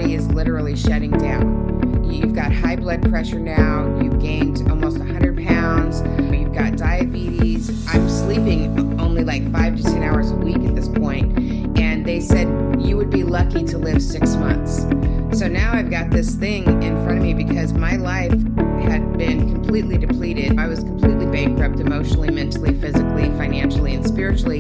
body is literally shutting down. You've got high blood pressure now. You've gained almost 100 pounds. You've got diabetes. I'm sleeping only like 5 to 10 hours a week at this point. And they said you would be lucky to live 6 months. So now I've got this thing in front of me because my life had been completely depleted. I was completely bankrupt emotionally, mentally, physically, financially, and spiritually.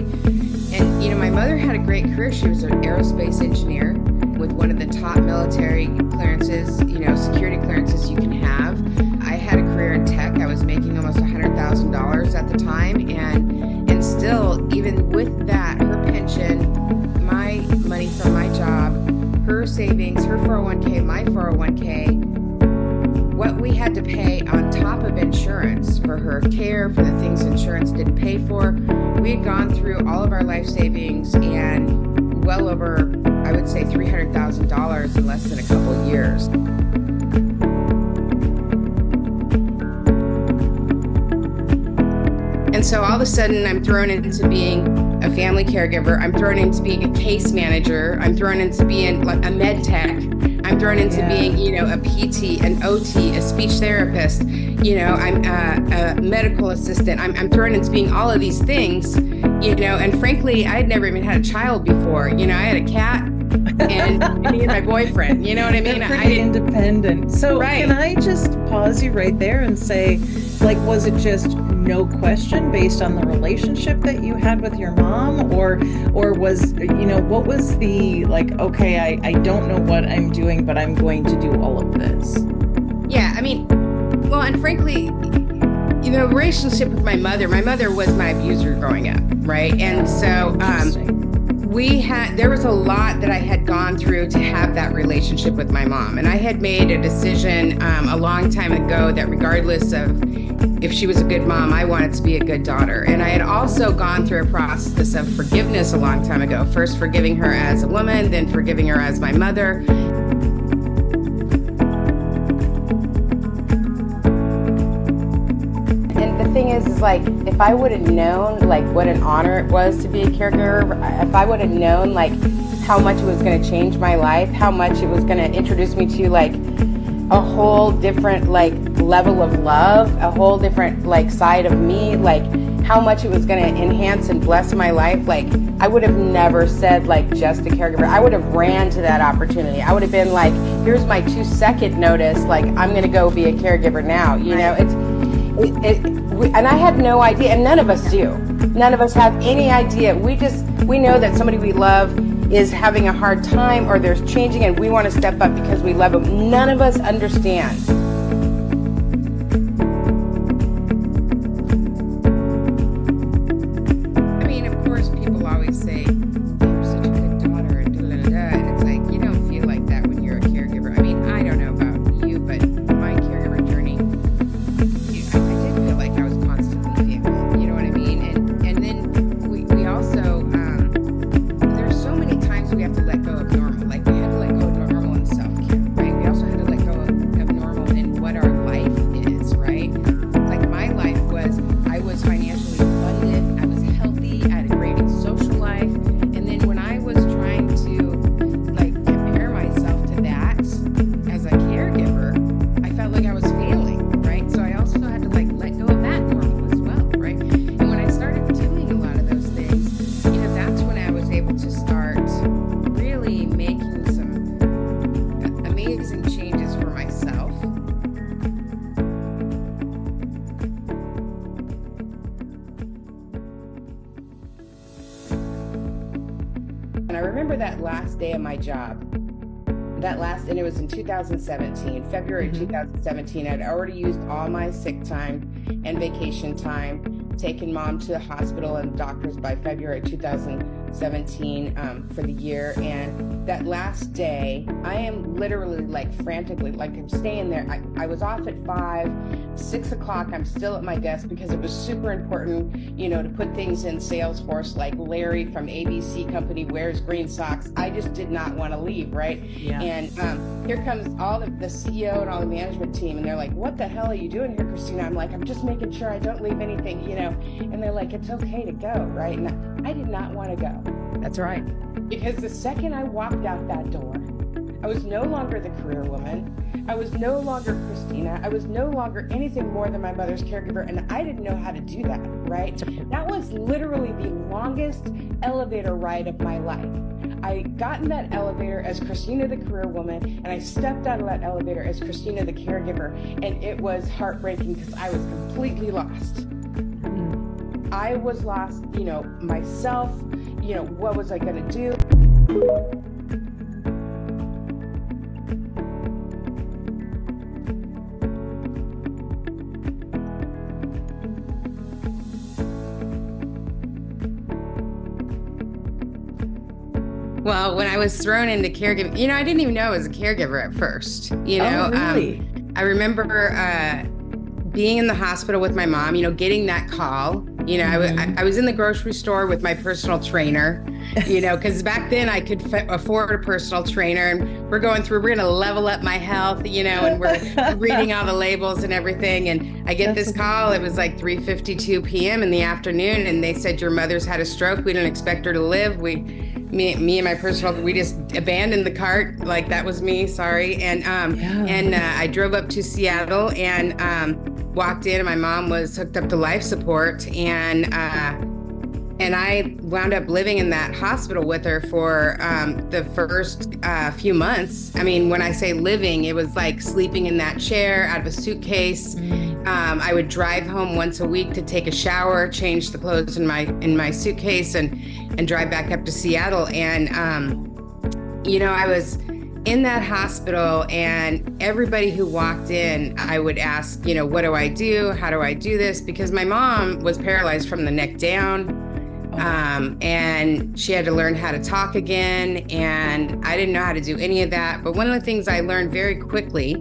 And, my mother had a great career. She was an aerospace engineer with one of the top military clearances, security clearances you can have. I had a career in tech. I was making almost $100,000 at the time. And still, even with that, her pension, my money from my job, her savings, her 401k, my 401k, what we had to pay on top of insurance for her care, for the things insurance didn't pay for. We had gone through all of our life savings and well over, I would say, $300,000 in less than a couple of years. And so all of a sudden I'm thrown into being a family caregiver. I'm thrown into being a case manager. I'm thrown into being like a med tech. I'm thrown into being, a PT, an OT, a speech therapist. I'm a medical assistant. I'm thrown into being all of these things, and frankly, I had never even had a child before. I had a cat and me and my boyfriend, you know what I mean? You're pretty independent. So Can I just pause you right there and say, was it just no question based on the relationship that you had with your mom, or was, what was the, okay, I don't know what I'm doing, but I'm going to do all of this? Yeah, well, and frankly, relationship with my mother was my abuser growing up, right? And so, there was a lot that I had gone through to have that relationship with my mom. And I had made a decision a long time ago that regardless of if she was a good mom, I wanted to be a good daughter. And I had also gone through a process of forgiveness a long time ago. First forgiving her as a woman, then forgiving her as my mother. The thing is if I would have known what an honor it was to be a caregiver, if I would have known how much it was going to change my life, how much it was going to introduce me to a whole different level of love, a whole different side of me, how much it was going to enhance and bless my life, I would have never said just a caregiver. I would have ran to that opportunity. I would have been here's my 2-second notice, I'm going to go be a caregiver now. And I had no idea, and none of us do. None of us have any idea. We know that somebody we love is having a hard time or there's changing and we want to step up because we love them. None of us understand. Of course, people always say, you're such a good daughter, and da-da-da-da, and it's you don't feel like that when you're a caregiver. I don't know about you, but my caregiver journey, I did feel like I was constantly failing, you know what I mean? And then we also, there's so many times we have to let go of normal. We had to let go of normal in self-care, right? We also had to let go of normal in what our life is, right? My life was, I was financially abundant, I was healthy, I had a great social life. And then when I was trying to compare myself to that as a caregiver, I felt like I was failing, right? So I also had to let go of that normal as well, right? And when I started doing a lot of those things, that's when I was able to start really making some amazing changes for myself. And I remember that last day of my job, and it was in 2017, February 2017. I'd already used all my sick time and vacation time, taken mom to the hospital and doctors by February 2017 for the year. And that last day, I am literally frantically, I'm staying there. I was off at 5, 6 o'clock. I'm still at my desk because it was super important, to put things in Salesforce, Larry from ABC Company wears green socks. I just did not want to leave, right? Yeah. And here comes all of the CEO and all the management team, and they're like, what the hell are you doing here, Christina? I'm I'm just making sure I don't leave anything, and they're like, it's okay to go, right? And I did not want to go. That's right. Because the second I walked out that door, I was no longer the career woman. I was no longer Christina. I was no longer anything more than my mother's caregiver, and I didn't know how to do that, right? That was literally the longest elevator ride of my life. I got in that elevator as Christina the career woman, and I stepped out of that elevator as Christina the caregiver, and it was heartbreaking because I was completely lost. I was lost, myself, what was I going to do? Well, when I was thrown into caregiving, I didn't even know I was a caregiver at first. Oh, really? I remember being in the hospital with my mom, getting that call. I was in the grocery store with my personal trainer, because back then I could afford a personal trainer, and we're going to level up my health, and we're reading all the labels and everything. And I get this call. It was like 3:52 p.m. in the afternoon, and they said, your mother's had a stroke. We didn't expect her to live. Me and my personal, we just abandoned the cart. Like, that was me, sorry. And I drove up to Seattle and walked in, and my mom was hooked up to life support, and I wound up living in that hospital with her for the first few months. I mean, when I say living, it was like sleeping in that chair out of a suitcase. I would drive home once a week to take a shower, change the clothes in my suitcase, and drive back up to Seattle. And I was in that hospital, and everybody who walked in, I would ask, what do I do? How do I do this? Because my mom was paralyzed from the neck down. And she had to learn how to talk again, and I didn't know how to do any of that. But one of the things I learned very quickly,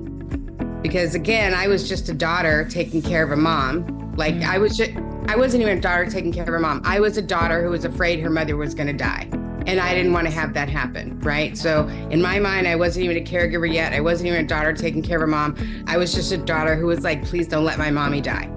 because again, I was just a daughter taking care of a mom. Like, I wasn't even a daughter taking care of her mom. I was a daughter who was afraid her mother was going to die. And I didn't want to have that happen, right? So in my mind, I wasn't even a caregiver yet. I wasn't even a daughter taking care of her mom. I was just a daughter who was like, please don't let my mommy die.